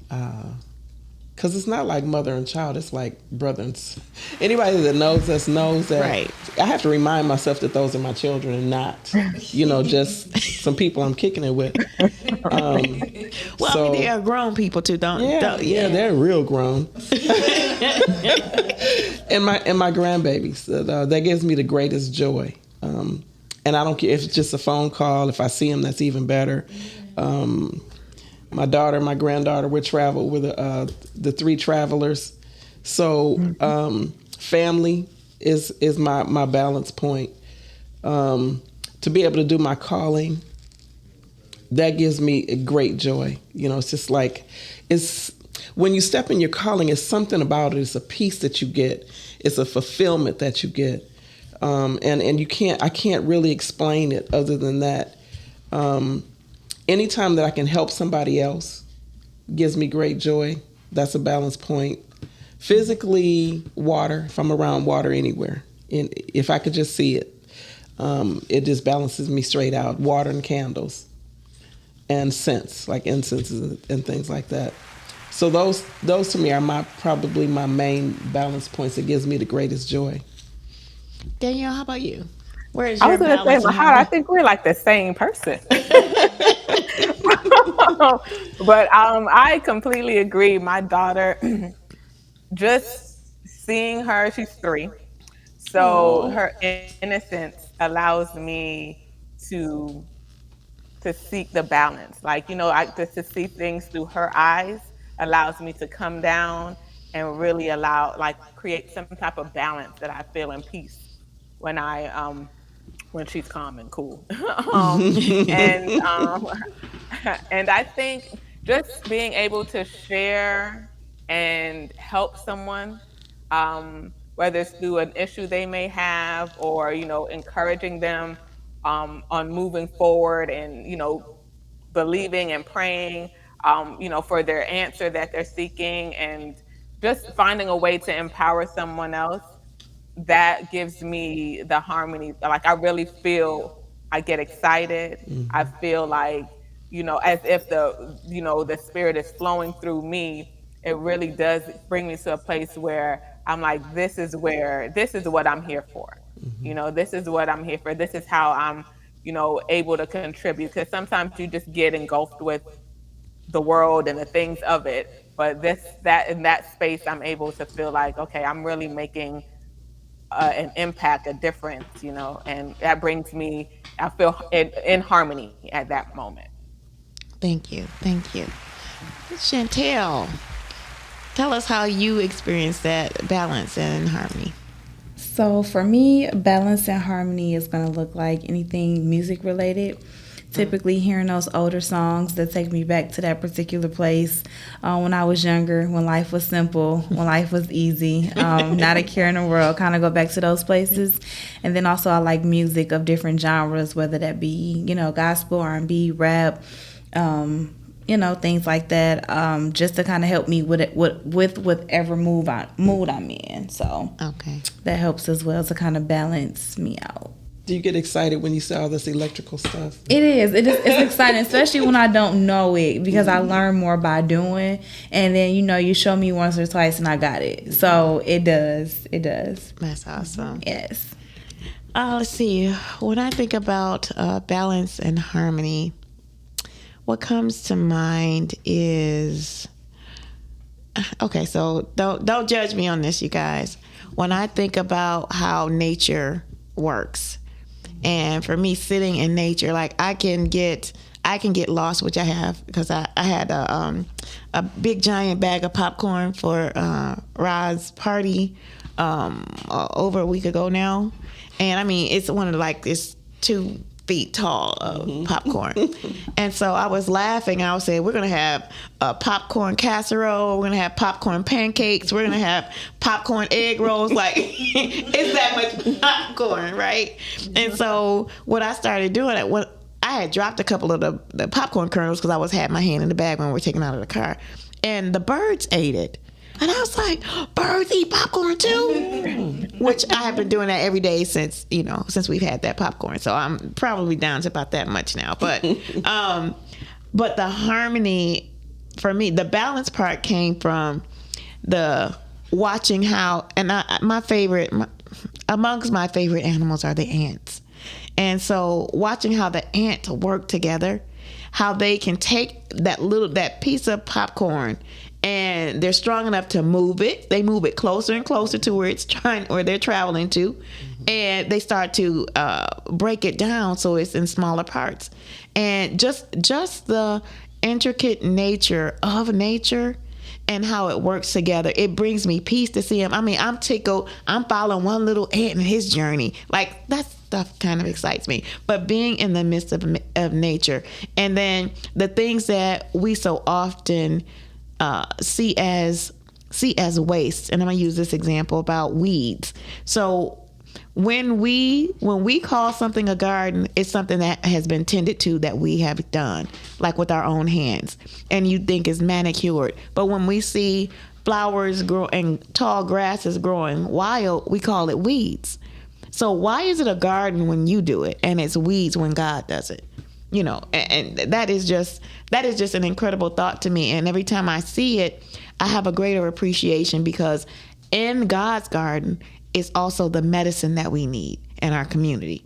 C: because it's not like mother and child, it's like brother and anybody that knows us knows that.
A: Right.
C: I have to remind myself that those are my children and not, just some people I'm kicking it with.
A: They are grown people too,
C: Yeah, they're real grown. and my grandbabies, that gives me the greatest joy. And I don't care if it's just a phone call. If I see them, that's even better. My daughter, my granddaughter, we're the three travelers. So family is my balance point. To be able to do my calling, that gives me a great joy. It's just like, it's when you step in your calling, it's something about it. It's a peace that you get. It's a fulfillment that you get. And I can't really explain it other than that. Anytime that I can help somebody else gives me great joy. That's a balance point. Physically, water, if I'm around water anywhere, and if I could just see it, it just balances me straight out. Water and candles and scents, like incenses and things like that. So those to me are probably my main balance points. It gives me the greatest joy.
A: Danielle, how about you? Where is
B: I
A: your
B: was going to say,
A: balance?
B: Mahara, I think we're like the same person. But I completely agree. My daughter, just seeing her, she's 3. So
A: Oh.
B: her innocence allows me to seek the balance. Like, just to see things through her eyes allows me to come down and really create some type of balance that I feel in peace when when she's calm and cool. And and I think just being able to share and help someone, whether it's through an issue they may have, or encouraging them on moving forward, and believing and praying, for their answer that they're seeking, and just finding a way to empower someone else, that gives me the harmony. Like, I really feel, I get excited. I feel like, as if the spirit is flowing through me. It really does bring me to a place where I'm like, this is what I'm here for. This is what I'm here for. This is how I'm, able to contribute. Because sometimes you just get engulfed with the world and the things of it. But in that space, I'm able to feel like, okay, I'm really making an impact, a difference, and that brings me, I feel in harmony at that moment.
A: Thank you. Chantel, tell us how you experience that balance and harmony.
D: So for me, balance and harmony is going to look like anything music related. Typically hearing those older songs that take me back to that particular place when I was younger, when life was simple, when life was easy, not a care in the world, kind of go back to those places. And then also I like music of different genres, whether that be, gospel, R&B, rap, things like that, just to kind of help me with whatever mood I'm in. So
A: Okay.
D: that helps as well to kind of balance me out.
C: Do you get excited when you see all this electrical stuff?
D: It's exciting, especially when I don't know it, because I learn more by doing, and then you show me once or twice and I got it. So it does.
A: That's awesome.
D: Yes.
A: Let's see. When I think about balance and harmony, what comes to mind is, okay, so don't judge me on this, you guys. When I think about how nature works, and for me, sitting in nature, like I can get lost, which I have, because I had a big giant bag of popcorn for Rod's party over a week ago now, and I mean it's it's 2 feet tall of popcorn. And so I was laughing. I was saying, we're going to have a popcorn casserole. We're going to have popcorn pancakes. We're going to have popcorn egg rolls. Like, it's that much popcorn, right? And so what I started doing, I had dropped a couple of the popcorn kernels because had my hand in the bag when we were taking out of the car. And the birds ate it. And I was like, birds eat popcorn too? Which I have been doing that every day since we've had that popcorn. So I'm probably down to about that much now. But but the harmony, for me, the balance part came from the watching how, and amongst my favorite animals are the ants. And so watching how the ants work together, how they can take that piece of popcorn, and they're strong enough to move it. They move it closer and closer to where they're traveling to, and they start to break it down so it's in smaller parts. And just the intricate nature of nature and how it works together, it brings me peace to see him. I mean, I'm tickled. I'm following one little ant in his journey. Like, that stuff kind of excites me. But being in the midst of nature, and then the things that we so often see as waste. And I'm gonna use this example about weeds. So when we call something a garden, it's something that has been tended to, that we have done, like with our own hands, and you think is manicured. But when we see flowers grow and tall grasses growing wild, we call it weeds. So why is it a garden when you do it, and it's weeds when God does it? You know, and that is just an incredible thought to me. And every time I see it, I have a greater appreciation, because in God's garden is also the medicine that we need in our community.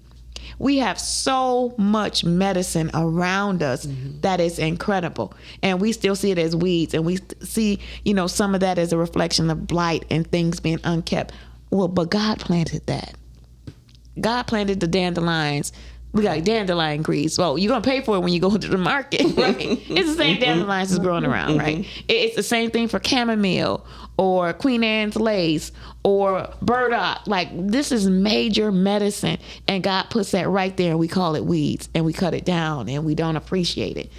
A: We have so much medicine around us that is incredible, and we still see it as weeds, and we see, some of that as a reflection of blight and things being unkept. Well, but God planted that. God planted the dandelions. We got dandelion grease. Well, you're going to pay for it when you go to the market, right? It's the same dandelions that's growing around, right? It's the same thing for chamomile or Queen Anne's lace or burdock. Like, this is major medicine, and God puts that right there, and we call it weeds, and we cut it down, and we don't appreciate it.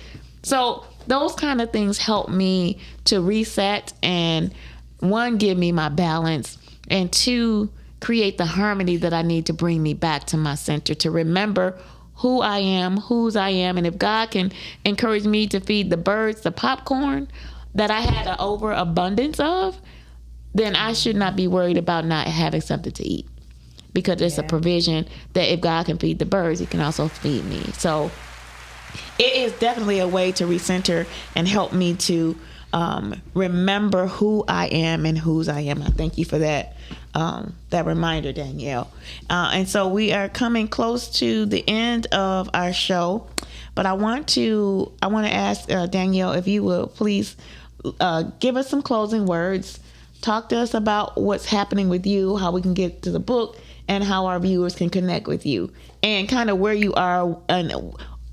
A: So those kind of things help me to reset and, one, give me my balance, and two, create the harmony that I need to bring me back to my center, to remember who I am, whose I am. And if God can encourage me to feed the birds the popcorn that I had an overabundance of, then I should not be worried about not having something to eat, because it's a provision that if God can feed the birds, he can also feed me. So it is definitely a way to recenter and help me to remember who I am and whose I am. I thank you for that reminder, Danielle. And so we are coming close to the end of our show, but I want to ask Danielle if you will please give us some closing words. Talk to us about what's happening with you, how we can get to the book, and how our viewers can connect with you, and kind of where you are. And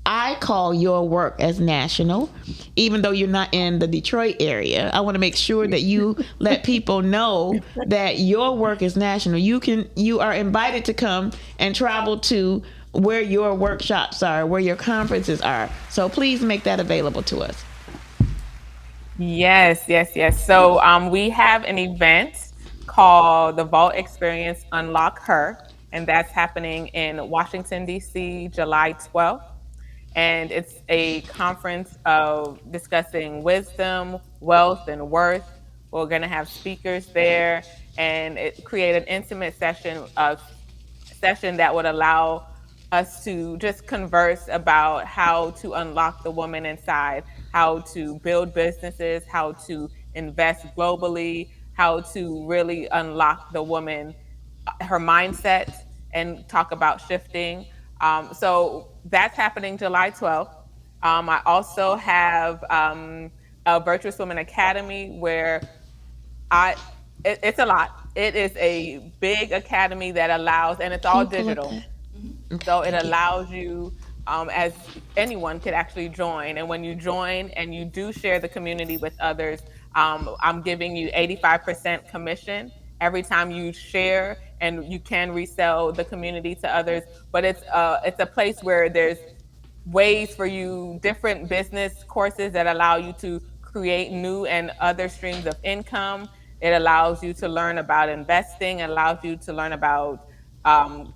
A: I call your work as national, even though you're not in the Detroit area. I want to make sure that you let people know that your work is national. You are invited to come and travel to where your workshops are, where your conferences are. So please make that available to us.
B: Yes. So we have an event called the Vault Experience Unlock Her, and that's happening in Washington, D.C., July 12th. And it's a conference of discussing wisdom, wealth, and worth. We're going to have speakers there, and create an intimate session that would allow us to just converse about how to unlock the woman inside, how to build businesses, how to invest globally, how to really unlock the woman, her mindset, and talk about shifting. So that's happening July 12th. I also have a Virtuous Woman Academy where I it's a lot. It is a big academy that allows, and it's all digital.
A: Okay,
B: So it
A: thank you.
B: allows you, as anyone could actually join. And when you join and you do share the community with others, I'm giving you 85% commission every time you share, and you can resell the community to others. But it's a place where there's ways for you, different business courses that allow you to create new and other streams of income. It allows you to learn about investing. It allows you to learn about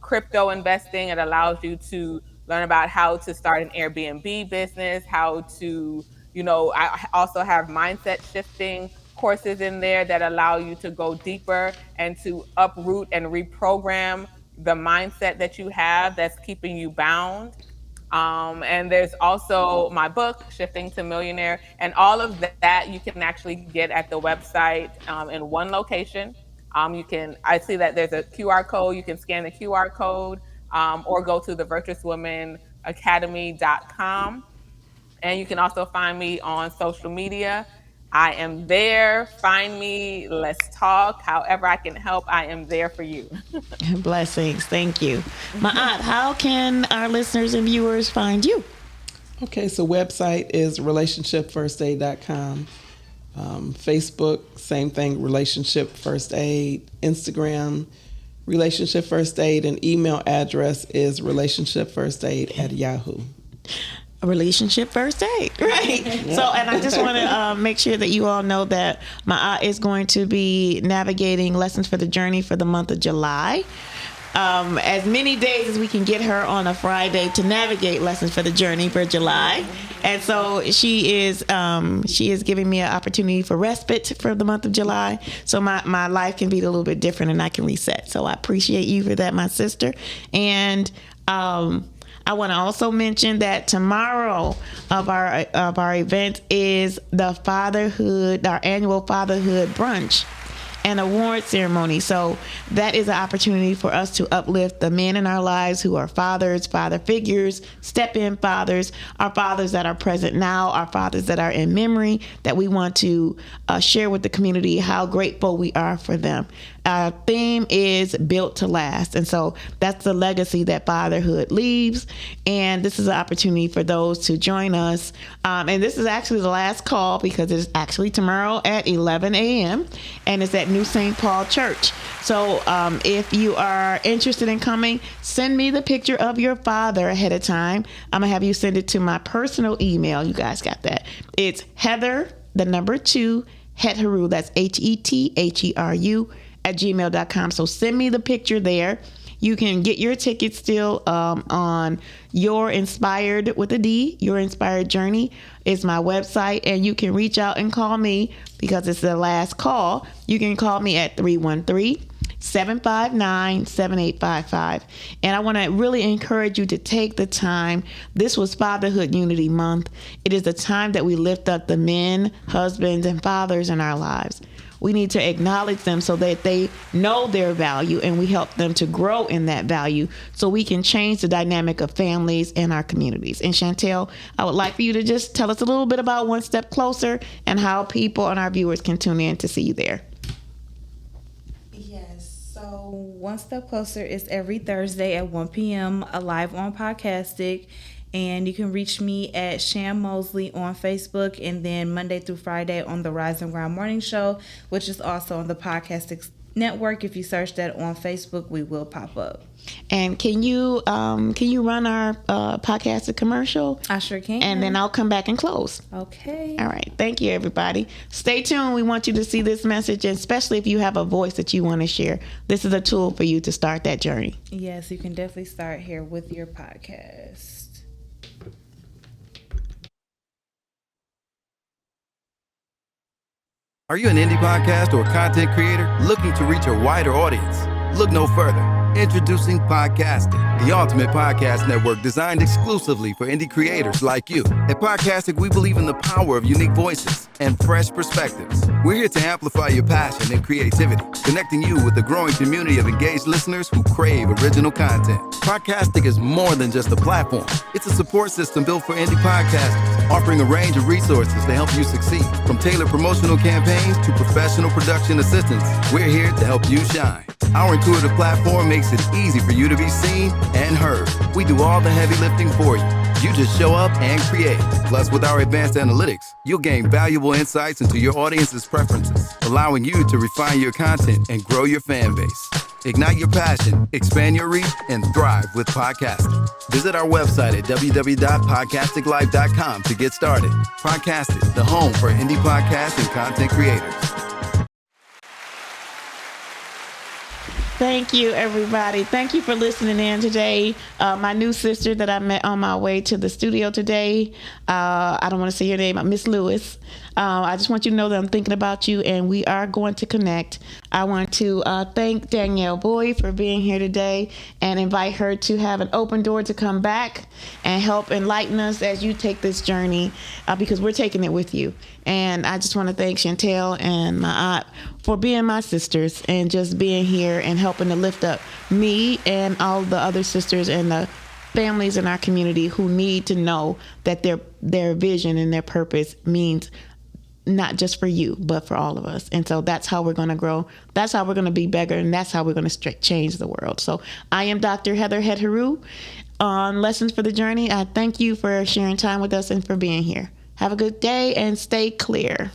B: crypto investing. It allows you to learn about how to start an Airbnb business, how to, I also have mindset shifting courses in there that allow you to go deeper and to uproot and reprogram the mindset that you have that's keeping you bound. And there's also my book, Shifting to Millionaire, and all of that you can actually get at the website in one location. I see that there's a QR code. You can scan the QR code, or go to the virtuouswomanacademy.com. And you can also find me on social media. I am there. Find me. Let's talk. However I can help, I am there for you.
A: Blessings. Thank you. My aunt, how can our listeners and viewers find you?
C: Okay, so website is relationshipfirstaid.com. Facebook, same thing, Relationship First Aid. Instagram, Relationship First Aid, and email address is relationshipfirstaid@yahoo.
A: A relationship first aid, right? Yep. So, and I just want to make sure that you all know that my aunt is going to be navigating Lessons for the Journey for the month of July. As many days as we can get her on a Friday to navigate Lessons for the Journey for July. And so she is giving me an opportunity for respite for the month of July. So my life can be a little bit different and I can reset. So I appreciate you for that, my sister. And I want to also mention that tomorrow of our event is the our annual fatherhood brunch and award ceremony. So that is an opportunity for us to uplift the men in our lives who are fathers, father figures, step-in fathers, our fathers that are present now, our fathers that are in memory, that we want to share with the community how grateful we are for them. Our theme is built to last. And so that's the legacy that fatherhood leaves. And this is an opportunity for those to join us. And this is actually the last call because it's actually tomorrow at 11 a.m. and it's at New St. Paul Church. So if you are interested in coming, send me the picture of your father ahead of time. I'm going to have you send it to my personal email. You guys got that. It's Heather, the number 2, Hetheru, that's Hetheru, @gmail.com. So send me the picture there. You can get your tickets still on Your Inspired with a D. Your Inspired Journey is my website, and you can reach out and call me because it's the last call. You can call me at 313-759-7855. And I want to really encourage you to take the time. This was Fatherhood Unity Month. It is the time that we lift up the men, husbands, and fathers in our lives. We need to acknowledge them so that they know their value and we help them to grow in that value so we can change the dynamic of families and our communities. And Chantel, I would like for you to just tell us a little bit about One Step Closer and how people and our viewers can tune in to see you there.
D: Yes, so One Step Closer is every Thursday at 1 p.m. live on Podcastic. And you can reach me at Sham Mosley on Facebook, and then Monday through Friday on the Rise and Grind Morning Show, which is also on the Podcastic Network. If you search that on Facebook, we will pop up.
A: And can you run our Podcastic commercial?
D: I sure can.
A: And then I'll come back and close.
D: Okay.
A: All right. Thank you, everybody. Stay tuned. We want you to see this message, and especially if you have a voice that you want to share. This is a tool for you to start that journey.
D: Yes, you can definitely start here with your podcast.
E: Are you an indie podcast or content creator looking to reach a wider audience? Look no further. Introducing Podcastic, the ultimate podcast network designed exclusively for indie creators like you. At Podcastic, we believe in the power of unique voices and fresh perspectives. We're here to amplify your passion and creativity, connecting you with the growing community of engaged listeners who crave original content. Podcastic is more than just a platform. It's a support system built for indie podcasters, offering a range of resources to help you succeed. From tailored promotional campaigns to professional production assistance, we're here to help you shine. Our intuitive platform makes it easy for you to be seen and heard. We do all the heavy lifting for you. You just show up and create. Plus, with our advanced analytics, you'll gain valuable insights into your audience's preferences, allowing you to refine your content and grow your fan base. Ignite your passion, expand your reach, and thrive with podcasting. Visit our website at www.podcasticlife.com to get started. Podcastic, the home for indie podcasts and content creators.
A: Thank you, everybody. Thank you for listening in today. My new sister that I met on my way to the studio today, I don't want to say your name, Miss Lewis. I just want you to know that I'm thinking about you and we are going to connect. I want to thank Danielle Bowie for being here today and invite her to have an open door to come back and help enlighten us as you take this journey because we're taking it with you. And I just want to thank Chantel and my aunt for being my sisters and just being here and helping to lift up me and all the other sisters and the families in our community who need to know that their vision and their purpose means not just for you, but for all of us. And so that's how we're going to grow. That's how we're going to be bigger. And that's how we're going to change the world. So I am Dr. Hetheru. on Lessons for the Journey. I thank you for sharing time with us and for being here. Have a good day and stay clear.